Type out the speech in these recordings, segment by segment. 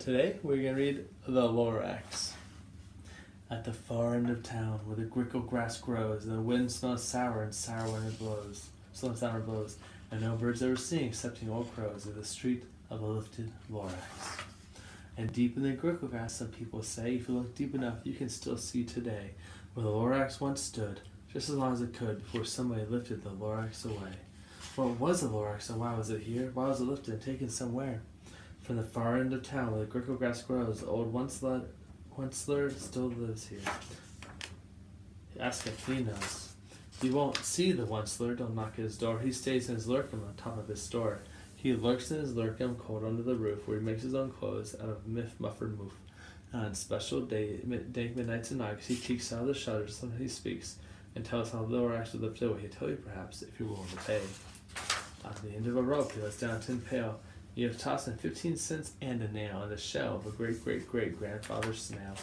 Today we're going to read the Lorax. At the far end of town, where the grickle grass grows, and the wind smells sour and sour when it blows, slow and sour blows, and no birds ever sing excepting old crows, in the street of the lifted Lorax. And deep in the grickle grass, some people say, if you look deep enough, you can still see today where the Lorax once stood, just as long as it could, before somebody lifted the Lorax away. What was the Lorax, and why was it here? Why was it lifted and taken somewhere? From the far end of town, where the grickle grass grows, the old once-ler still lives here. Ask if he knows. You won't see the once-ler, don't knock at his door. He stays in his lurkum on top of his store. He lurks in his lurkum cold under the roof, where he makes his own clothes out of muffered moof. And on special midnights and nights, he peeks out of the shutters, sometimes he speaks, and tells how the Lorax would lift away. He'll tell you perhaps, if you're willing to pay. On the end of a rope, he lets down a tin pail. You have tossed in 15 cents and a nail in the shell of a great-great-great-grandfather's snail.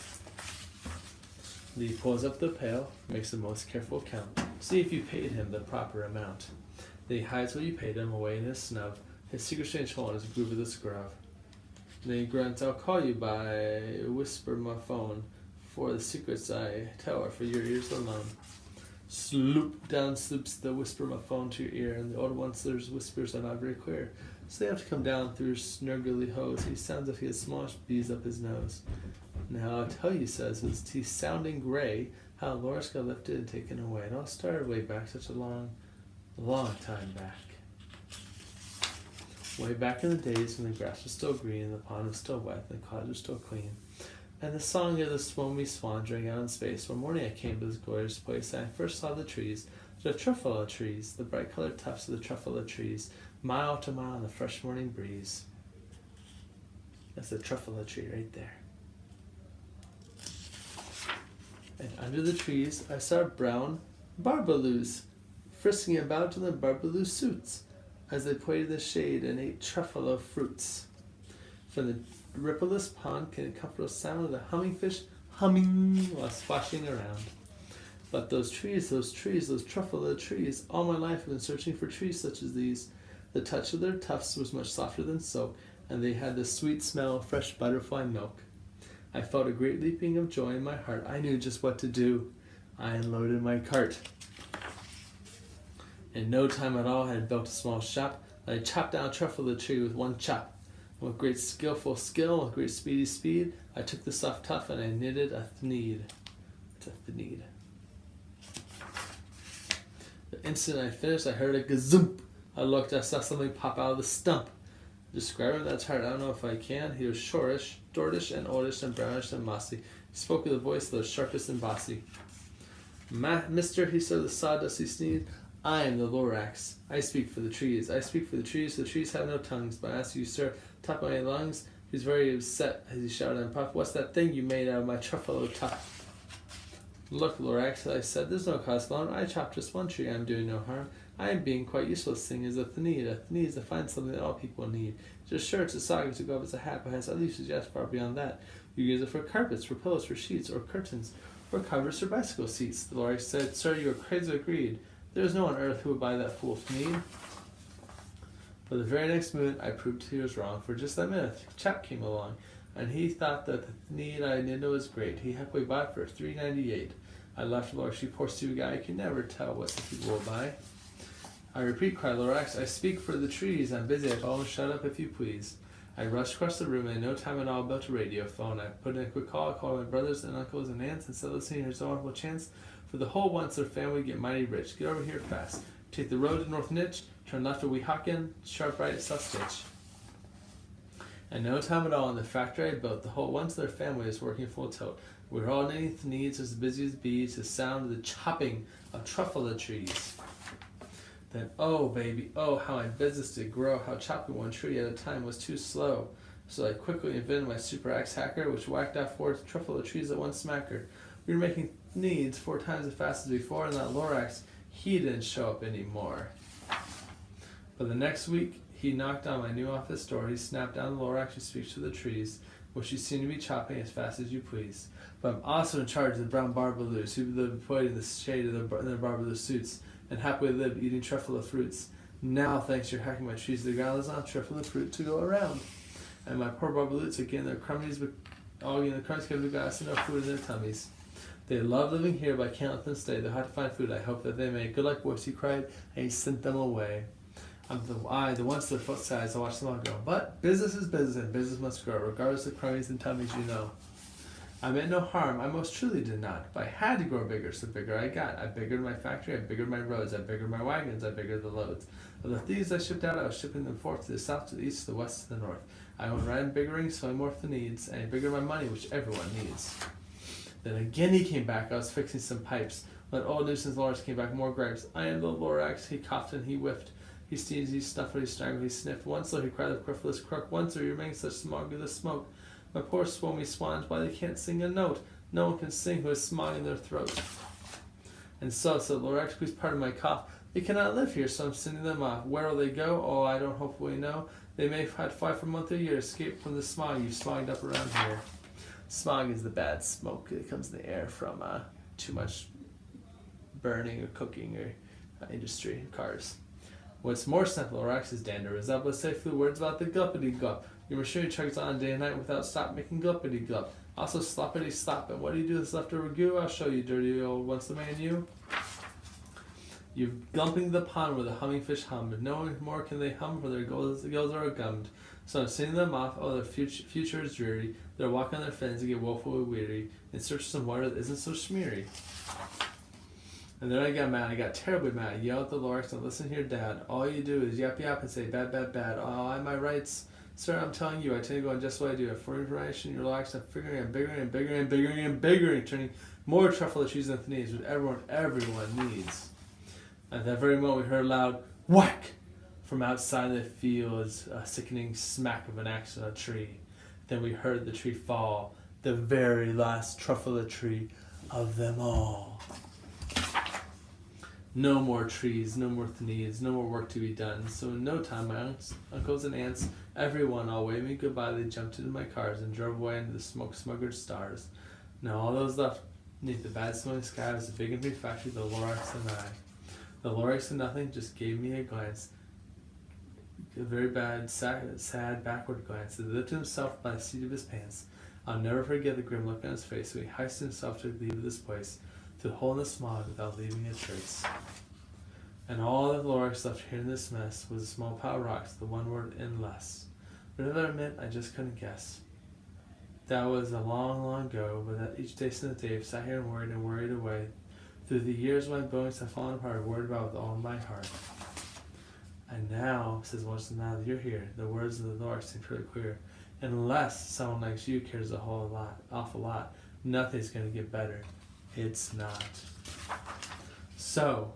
Then he pulls up the pail, makes the most careful count. See if you paid him the proper amount. Then he hides what you paid him away in his snub, his secret strange hole in his groove of the scrub. Then he grunts, I'll call you by whisper my phone, for the secrets I tell are for your ears alone. Sloop down sloops the whisper my phone to your ear, and the old once-ler's whispers are not very clear. So they have to come down through snurgly hose. He sounds as if he has smallish bees up his nose. Now I'll tell you, says his teeth sounding gray, how Lorax got lifted and taken away. It all started way back, such a long time back. Way back in the days when the grass was still green, and the pond was still wet, and the cottage was still clean. And the song of the swommy swan drank out in space. One morning I came to this glorious place, and I first saw the trees, the truffula trees, the bright-colored tufts of the truffula trees, mile to mile in the fresh morning breeze. That's the truffula tree right there. And under the trees I saw brown barbaloos frisking about in their barbaloo suits as they played in the shade and ate truffula fruits. From the rippleless pond came the comfortable sound of the humming fish humming while splashing around. But those trees, those truffula trees, all my life I've been searching for trees such as these. The touch of their tufts was much softer than silk, and they had the sweet smell of fresh butterfly milk. I felt a great leaping of joy in my heart. I knew just what to do. I unloaded my cart. In no time at all I had built a small shop, and I chopped down a truffula tree with one chop. And with great skillful skill, with great speedy speed, I took the soft tuft and I knitted a thneed. It's a thneed. The instant I finished, I heard a gazoomp. I looked, I saw something pop out of the stump. Describe him, that's hard, I don't know if I can. He was shortish, dortish, and oldish, and brownish, and mossy. He spoke with a voice that was sharpest and bossy. Mister, he said with a sawdusty sneeze, I am the Lorax. I speak for the trees. I speak for the trees have no tongues. But I ask you, sir, top of my lungs, he's very upset as he shouted and puffed, what's that thing you made out of my truffalo tuft? Look, Lorax, I said, there's no cause for alarm. I chopped just one tree, I'm doing no harm. I am being quite useless. Thing is a thneed. A thneed is to find something that all people need. Just sure, it's a sock, it's a glove, it's a hat, but has at least suggest far beyond that. You use it for carpets, for pillows, for sheets, or curtains, or covers for bicycle seats. The Lorax said, sir, you are crazy agreed. There is no one on earth who would buy that fool thneed. But the very next minute, I proved he was wrong. For just that minute, a chap came along, and he thought that the thneed I knitted was great. He happily bought for $3.98. I laughed, Lorax, you poor stupid guy, you can never tell what the people will buy. I repeat, cried Lorax, I speak for the trees. I'm busy. I told him, shut up if you please. I rushed across the room and in no time at all built a radio phone. I put in a quick call. I called my brothers and uncles and aunts and said, listen, here's a wonderful chance for the whole once-ler family to get mighty rich. Get over here fast. Take the road to North Nitch, turn left to Weehawken, sharp right at South Stitch. And no time at all in the factory I built, the whole once-ler family is working full tilt. We were all knitting thneeds as busy as bees, to sound the chopping of truffula trees. Then, oh baby, oh how my business did grow, how chopping one tree at a time was too slow. So I quickly invented my super axe hacker, which whacked out 4 truffula trees at one smacker. We were making thneeds 4 times as fast as before, and that Lorax, he didn't show up anymore. But the next week, he knocked on my new office door. He snapped down the Lorax who speaks to the trees, which you seem to be chopping as fast as you please. But I'm also in charge of the brown barbaloos, who live played in the shade of their barbaloo suits, and happily live eating truffula fruits. Now, thanks to your hacking my trees to the ground, there's not truffula fruit to go around. And my poor Barbaloots are getting their crummies, all getting the crumbs because we got enough food in their tummies. They love living here, but I can't let them stay. They'll have to find food. I hope that they may. Good luck, boys, he cried, and he sent them away. The ones to their foot size, I watch them all go. But business is business, and business must grow, regardless of crummies and tummies, you know. I meant no harm, I most truly did not, but I had to grow bigger, so bigger I got. I biggered my factory, I biggered my roads, I biggered my wagons, I biggered the loads. Of the thieves I shipped out, I was shipping them forth to the south, to the east, to the west, to the north. I went right in biggering, so I morphed the needs, and I biggered my money, which everyone needs. Then again he came back, I was fixing some pipes. When old nuisance Lorax came back, more gripes. I am the Lorax, he coughed and he whiffed. He sneezed, he snuffed, he strangled, he sniffed. Once though he cried with querulous croak, once there remained such smog of the smoke. My poor swomy swans, why they can't sing a note? No one can sing who has smog in their throat. And so, said Lorax, please pardon my cough. They cannot live here, so I'm sending them off. Where will they go? Oh, I don't hopefully know. They may have had 5 for a month or a year, escape from the smog you've smogged up around here. Smog is the bad smoke that comes in the air from too much burning or cooking or industry, cars. What's more simple, Lorax is dander. Resembles safely words about the guppity gup. Your machinery chugs on day and night without stop making guppity gup. Also sloppity slop. And what do you do with this leftover goo? I'll show you, dirty old once the man you. You're gumping the pond where the humming fish hum, but no more can they hum, for their gills are gummed. So I'm sending them off. Oh, their future is dreary. They're walking on their fins and get woefully weary in search of some water that isn't so smeary. And then I got mad. I got terribly mad. I yelled at the Lorax and listen here, Dad. All you do is yap yap and say bad, bad, bad. Oh, I my rights. Sir, I'm telling you, I tend to go on just what I do. For information, your Lorax, I'm figuring and bigger and bigger and bigger and bigger and turning more truffle trees than the needs, which everyone needs. At that very moment, we heard a loud whack from outside the fields, a sickening smack of an axe on a tree. Then we heard the tree fall, the very last truffle tree of them all. No more trees, no more needs, no more work to be done. So in no time, my uncles and aunts, everyone, all waved me goodbye. They jumped into my cars and drove away into the smoke-smuggered stars. Now all those left beneath the bad-smelling sky was the big and big factory, the Lorax and I. The Lorax said nothing, just gave me a glance, a very bad, sad, backward glance. He lifted himself by the seat of his pants. I'll never forget the grim look on his face when he hoisted himself to leave this place, to the hole in the smog without leaving a trace. And all that Lorax left here in this mess was a small pile of rocks, the one word "in less." What that meant, I just couldn't guess. That was a long, long ago, but that each day since the day I've sat here and worried away. Through the years my bones have fallen apart, worried about with all my heart. And now, says once now that you're here, the words of the Lorax seem pretty clear. Unless someone like you cares a awful lot, nothing's going to get better. It's not. So,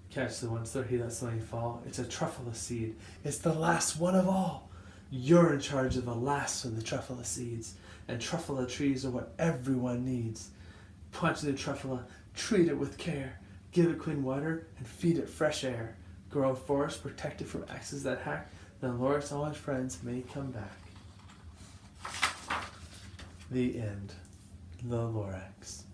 catch the ones that hear that smelling fall. It's a truffle seed. It's the last one of all. You're in charge of the last of the truffle seeds. And truffle trees are what everyone needs. Punch the truffle, treat it with care. Give it clean water and feed it fresh air. Grow a forest protected from axes that hack. Then Lorax and all his friends may come back. The end. The Lorax.